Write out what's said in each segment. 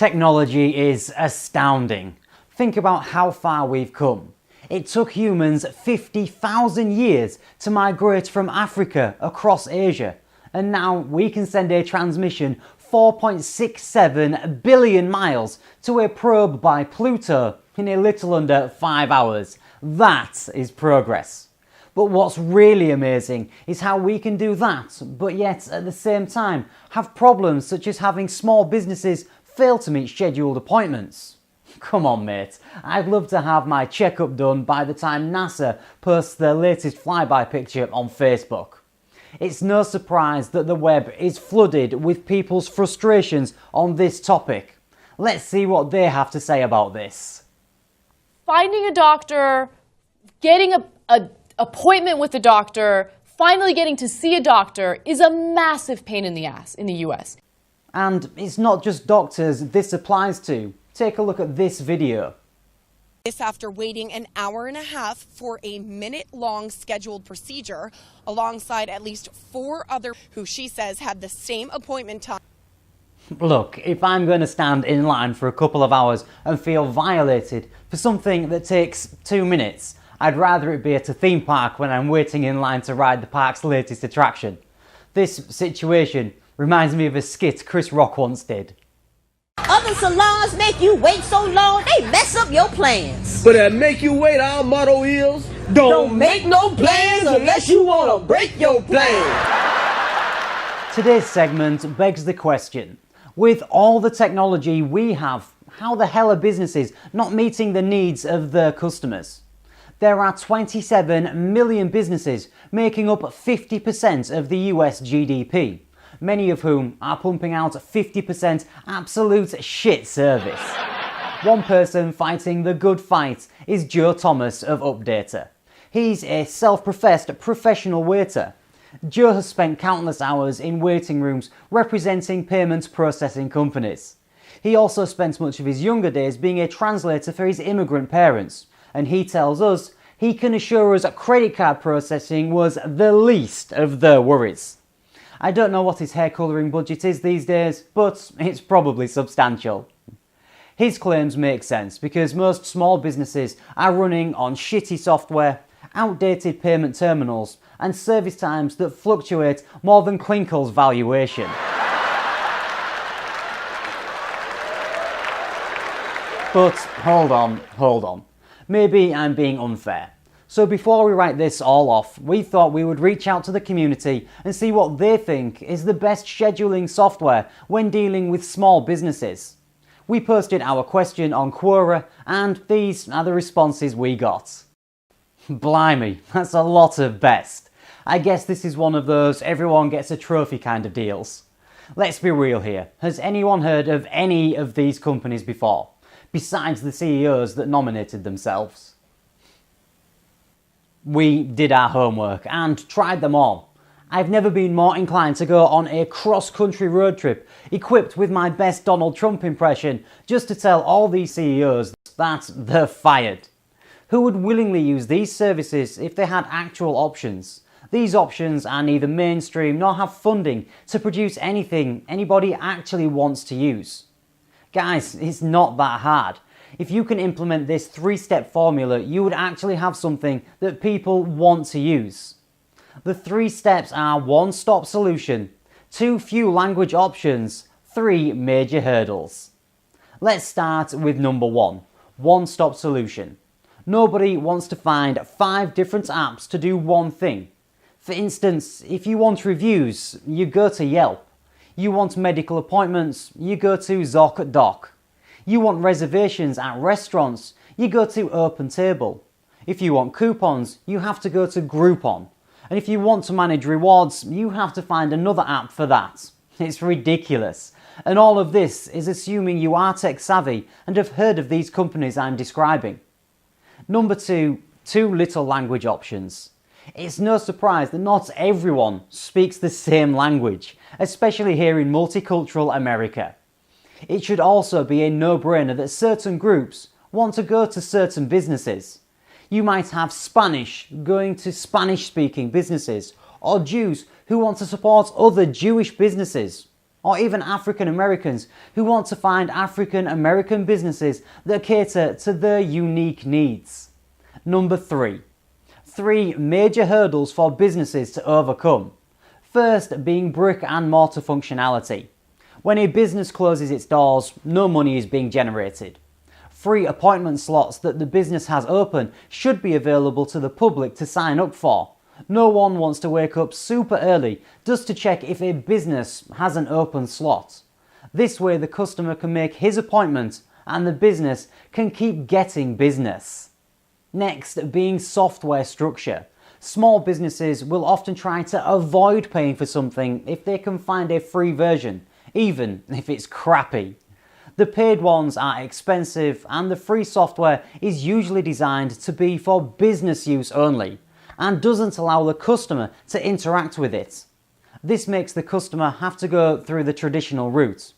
Technology is astounding. Think about how far we've come. It took humans 50,000 years to migrate from Africa across Asia, and now we can send a transmission 4.67 billion miles to a probe by Pluto in a little under 5 hours. That is progress. But what's really amazing is how we can do that, but yet at the same time have problems such as having small businesses fail to meet scheduled appointments. Come on mate, I'd love to have my checkup done by the time NASA posts their latest flyby picture on Facebook. It's no surprise that the web is flooded with people's frustrations on this topic. Let's see what they have to say about this. Finding a doctor, getting an appointment with a doctor, finally getting to see a doctor is a massive pain in the ass in the US. And it's not just doctors this applies to. Take a look at this video. This after waiting an hour and a half for a minute-long scheduled procedure alongside at least 4 others who she says had the same appointment time. Look, if I'm going to stand in line for a couple of hours and feel violated for something that takes 2 minutes, I'd rather it be at a theme park when I'm waiting in line to ride the park's latest attraction. This situation reminds me of a skit Chris Rock once did. Other salons make you wait so long, they mess up your plans. But that make you wait, our motto is, don't make no plans unless you want to break your plan. Today's segment begs the question, with all the technology we have, how the hell are businesses not meeting the needs of their customers? There are 27 million businesses making up 50% of the US GDP. Many of whom are pumping out 50% absolute shit service. One person fighting the good fight is Joe Thomas of Updater. He's a self-professed professional waiter. Joe has spent countless hours in waiting rooms representing payment processing companies. He also spent much of his younger days being a translator for his immigrant parents, and he tells us he can assure us that credit card processing was the least of their worries. I don't know what his hair colouring budget is these days, but it's probably substantial. His claims make sense because most small businesses are running on shitty software, outdated payment terminals, and service times that fluctuate more than Klinkle's valuation. But hold on. Maybe I'm being unfair. So before we write this all off, we thought we would reach out to the community and see what they think is the best scheduling software when dealing with small businesses. We posted our question on Quora, and these are the responses we got. Blimey, that's a lot of best. I guess this is one of those everyone gets a trophy kind of deals. Let's be real here, has anyone heard of any of these companies before, besides the CEOs that nominated themselves? We did our homework and tried them all. I've never been more inclined to go on a cross-country road trip equipped with my best Donald Trump impression just to tell all these CEOs that they're fired. Who would willingly use these services if they had actual options? These options are neither mainstream nor have funding to produce anything anybody actually wants to use. Guys, it's not that hard. If you can implement this 3-step formula, you would actually have something that people want to use. The 3 steps are 1 stop solution, 2 few language options, 3 major hurdles. Let's start with number 1, 1 stop solution. Nobody wants to find 5 different apps to do one thing. For instance, if you want reviews, you go to Yelp. You want medical appointments, you go to ZocDoc. You want reservations at restaurants, you go to OpenTable. If you want coupons, you have to go to Groupon. And if you want to manage rewards, you have to find another app for that. It's ridiculous. And all of this is assuming you are tech savvy and have heard of these companies I'm describing. Number 2, too little language options. It's no surprise that not everyone speaks the same language, especially here in multicultural America. It should also be a no-brainer that certain groups want to go to certain businesses. You might have Spanish going to Spanish-speaking businesses, or Jews who want to support other Jewish businesses. or even African Americans who want to find African American businesses that cater to their unique needs. Number 3. 3 major hurdles for businesses to overcome. First being brick and mortar functionality. When a business closes its doors, no money is being generated. Free appointment slots that the business has open should be available to the public to sign up for. No one wants to wake up super early just to check if a business has an open slot. This way the customer can make his appointment and the business can keep getting business. Next, being software structure. Small businesses will often try to avoid paying for something if they can find a free version, even if it's crappy. The paid ones are expensive and the free software is usually designed to be for business use only and doesn't allow the customer to interact with it. This makes the customer have to go through the traditional route.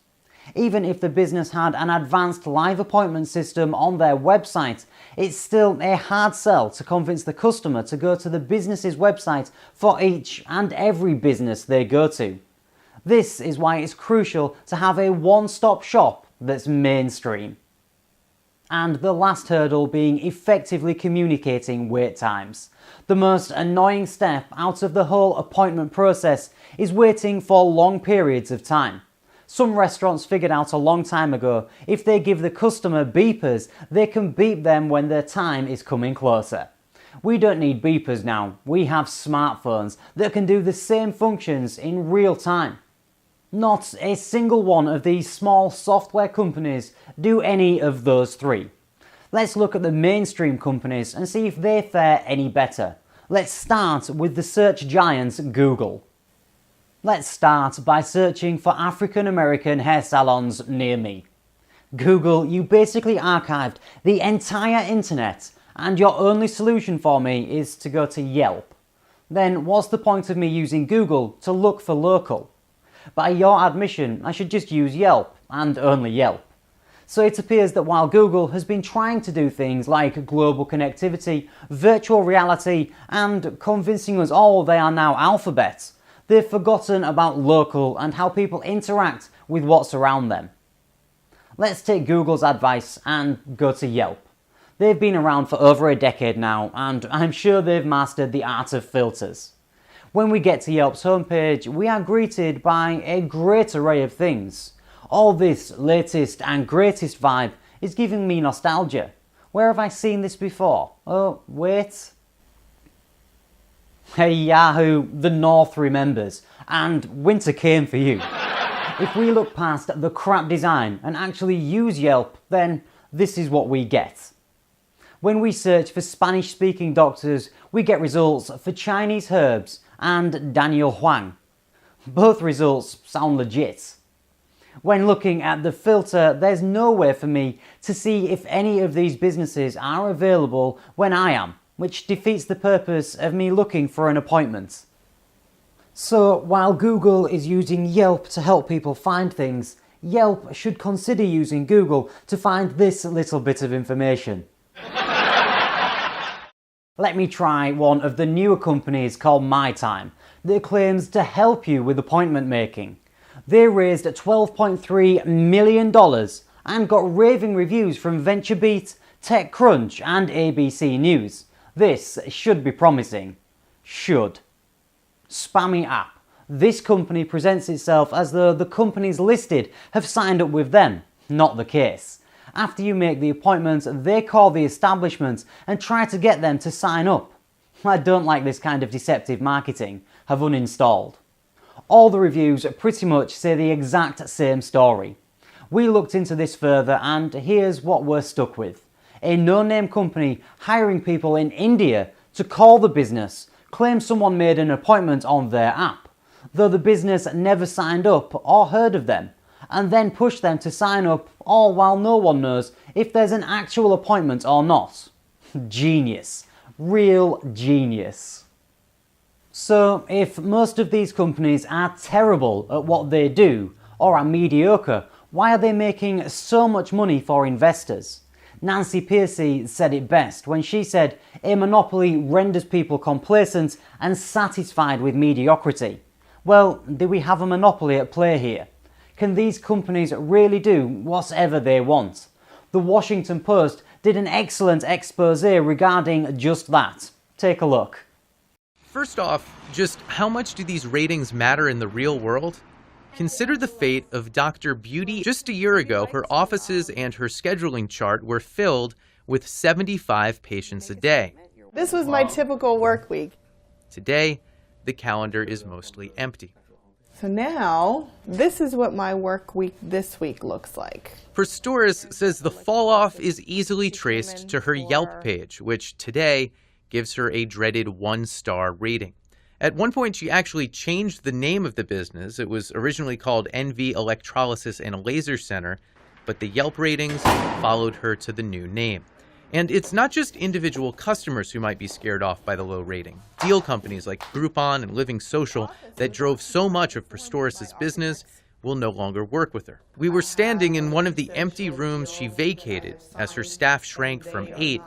Even if the business had an advanced live appointment system on their website, it's still a hard sell to convince the customer to go to the business's website for each and every business they go to. This is why it's crucial to have a one-stop shop that's mainstream. And the last hurdle being effectively communicating wait times. The most annoying step out of the whole appointment process is waiting for long periods of time. Some restaurants figured out a long time ago if they give the customer beepers, they can beep them when their time is coming closer. We don't need beepers now, we have smartphones that can do the same functions in real time. Not a single one of these small software companies do any of those 3. Let's look at the mainstream companies and see if they fare any better. Let's start with the search giant Google. Let's start by searching for African American hair salons near me. Google, you basically archived the entire internet and your only solution for me is to go to Yelp. Then what's the point of me using Google to look for local? By your admission, I should just use Yelp, and only Yelp. So it appears that while Google has been trying to do things like global connectivity, virtual reality, and convincing us all they are now Alphabet, they've forgotten about local and how people interact with what's around them. Let's take Google's advice and go to Yelp. They've been around for over a decade now, and I'm sure they've mastered the art of filters. When we get to Yelp's homepage, we are greeted by a great array of things. All this latest and greatest vibe is giving me nostalgia. Where have I seen this before? Oh, wait. Hey Yahoo, the North remembers, and winter came for you. If we look past the crap design and actually use Yelp, then this is what we get. When we search for Spanish-speaking doctors, we get results for Chinese herbs and Daniel Huang. Both results sound legit. When looking at the filter, there's nowhere for me to see if any of these businesses are available when I am, which defeats the purpose of me looking for an appointment. So while Google is using Yelp to help people find things, Yelp should consider using Google to find this little bit of information. Let me try one of the newer companies called MyTime that claims to help you with appointment making. They raised $12.3 million and got raving reviews from VentureBeat, TechCrunch and ABC News. This should be promising. Should. Spammy app. This company presents itself as though the companies listed have signed up with them. Not the case. After you make the appointment, they call the establishment and try to get them to sign up. I don't like this kind of deceptive marketing. Have uninstalled. All the reviews pretty much say the exact same story. We looked into this further and here's what we're stuck with. A no-name company hiring people in India to call the business, claims someone made an appointment on their app, though the business never signed up or heard of them, and then push them to sign up, all while no one knows if there's an actual appointment or not. Genius. Real genius. So, if most of these companies are terrible at what they do, or are mediocre, why are they making so much money for investors? Nancy Pearcey said it best when she said, "A monopoly renders people complacent and satisfied with mediocrity." Well, do we have a monopoly at play here? Can these companies really do whatever they want? The Washington Post did an excellent expose regarding just that. Take a look. First off, just how much do these ratings matter in the real world? Consider the fate of Dr. Beauty. Just a year ago, her offices and her scheduling chart were filled with 75 patients a day. This was my typical work week. Today, the calendar is mostly empty. So now, this is what my work week this week looks like. Prestoris says the fall off is easily traced to her Yelp page, which today gives her a dreaded 1-star rating. At one point, she actually changed the name of the business. It was originally called NV Electrolysis and Laser Center, but the Yelp ratings followed her to the new name. And it's not just individual customers who might be scared off by the low rating. Deal companies like Groupon and Living Social that drove so much of Prestoris' business will no longer work with her. We were standing in one of the empty rooms she vacated as her staff shrank from 8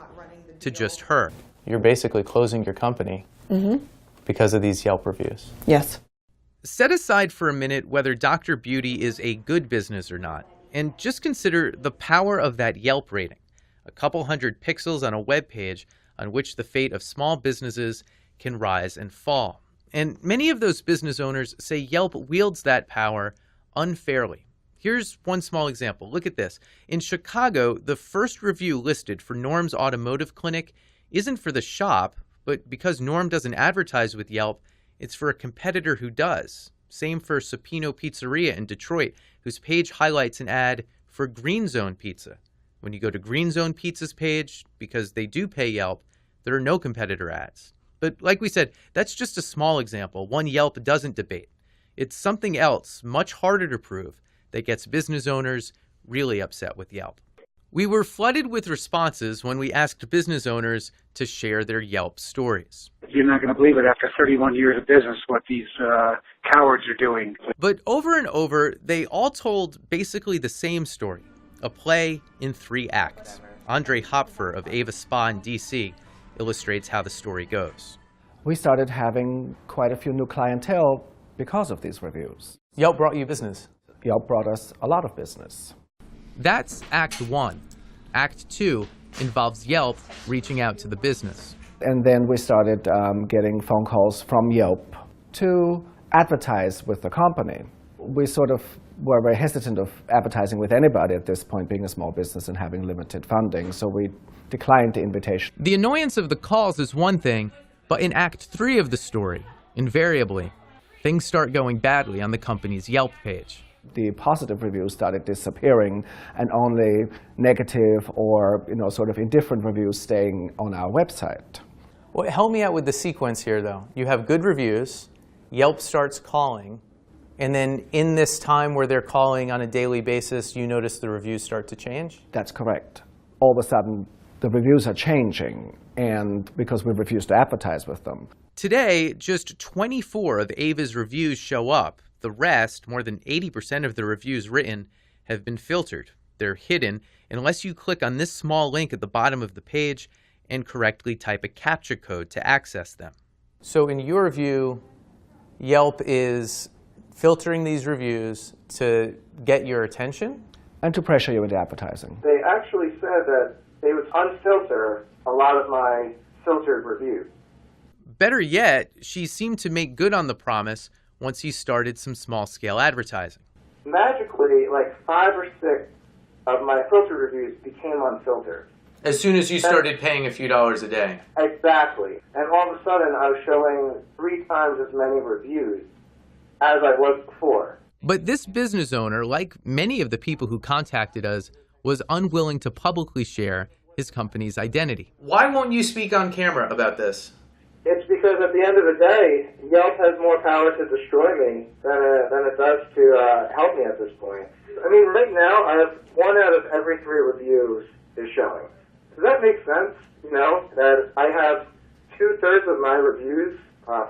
to just her. You're basically closing your company because of these Yelp reviews. Yes. Set aside for a minute whether Dr. Beauty is a good business or not, and just consider the power of that Yelp rating. A couple hundred pixels on a web page on which the fate of small businesses can rise and fall. And many of those business owners say Yelp wields that power unfairly. Here's one small example. Look at this. In Chicago, the first review listed for Norm's Automotive Clinic isn't for the shop, but because Norm doesn't advertise with Yelp, it's for a competitor who does. Same for Supino Pizzeria in Detroit, whose page highlights an ad for Green Zone Pizza. When you go to Green Zone Pizza's page, because they do pay Yelp, there are no competitor ads. But like we said, that's just a small example, one Yelp doesn't debate. It's something else, much harder to prove, that gets business owners really upset with Yelp. We were flooded with responses when we asked business owners to share their Yelp stories. You're not going to believe it after 31 years of business what these cowards are doing. But over and over, they all told basically the same story. A play in 3 acts. Andre Hopfer of Ava Spa in D.C. illustrates how the story goes. We started having quite a few new clientele because of these reviews. Yelp brought you business. Yelp brought us a lot of business. That's Act 1. Act 2 involves Yelp reaching out to the business. And then we started getting phone calls from Yelp to advertise with the company. We sort of were very hesitant of advertising with anybody at this point, being a small business and having limited funding, so we declined the invitation. The annoyance of the calls is one thing, but in Act 3 of the story, invariably, things start going badly on the company's Yelp page. The positive reviews started disappearing, and only negative or sort of indifferent reviews staying on our website. Well, help me out with the sequence here, though. You have good reviews, Yelp starts calling, and then in this time where they're calling on a daily basis, you notice the reviews start to change? That's correct. All of a sudden, the reviews are changing, and because we refuse to advertise with them. Today, just 24 of Ava's reviews show up. The rest, more than 80% of the reviews written, have been filtered. They're hidden unless you click on this small link at the bottom of the page and correctly type a CAPTCHA code to access them. So in your view, Yelp is filtering these reviews to get your attention? And to pressure you into advertising. They actually said that they would unfilter a lot of my filtered reviews. Better yet, she seemed to make good on the promise once he started some small-scale advertising. Magically, like 5 or 6 of my filtered reviews became unfiltered. As soon as you started paying a few dollars a day. Exactly. And all of a sudden, I was showing 3 times as many reviews as I was before. But this business owner, like many of the people who contacted us, was unwilling to publicly share his company's identity. Why won't you speak on camera about this? It's because at the end of the day, Yelp has more power to destroy me than it does to help me at this point. I mean, right now, I have 1 out of every 3 reviews is showing. Does that make sense? That I have 2/3 of my reviews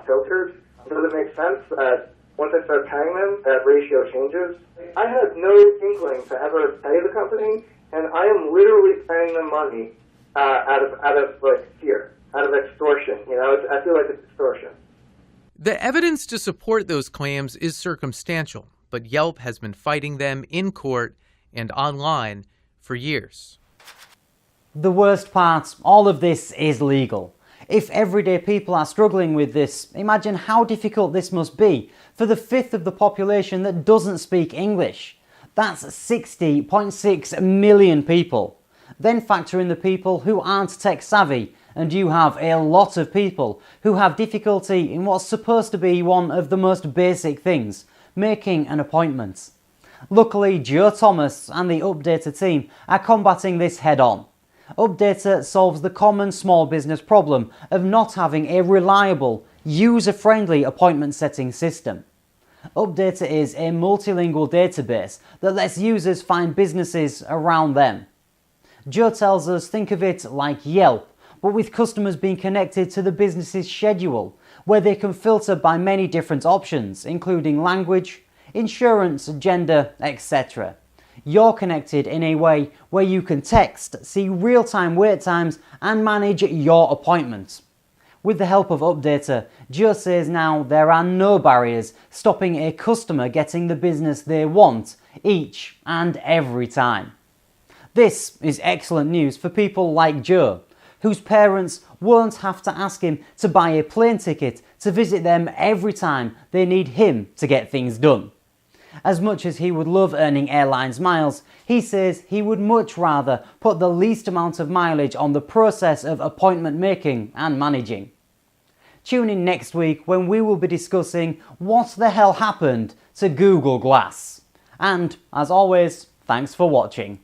filtered? Does it make sense that once I start paying them, that ratio changes? I had no inkling to ever pay the company, and I am literally paying them money out of like fear, out of extortion. I feel like it's extortion. The evidence to support those claims is circumstantial. but Yelp has been fighting them in court and online for years. The worst part, all of this is legal. If everyday people are struggling with this, imagine how difficult this must be for the fifth of the population that doesn't speak English. That's 60.6 million people. Then factor in the people who aren't tech savvy, and you have a lot of people who have difficulty in what's supposed to be one of the most basic things, making an appointment. Luckily, Joe Thomas and the Updata team are combating this head on. Updata solves the common small business problem of not having a reliable, user-friendly appointment setting system. Updata is a multilingual database that lets users find businesses around them. Joe tells us think of it like Yelp, but with customers being connected to the business's schedule, where they can filter by many different options, including language, insurance, gender, etc. You're connected in a way where you can text, see real-time wait times, and manage your appointments. With the help of Updata, Joe says now there are no barriers stopping a customer getting the business they want each and every time. This is excellent news for people like Joe, whose parents won't have to ask him to buy a plane ticket to visit them every time they need him to get things done. As much as he would love earning airlines miles, he says he would much rather put the least amount of mileage on the process of appointment making and managing. Tune in next week when we will be discussing what the hell happened to Google Glass. And, as always, thanks for watching.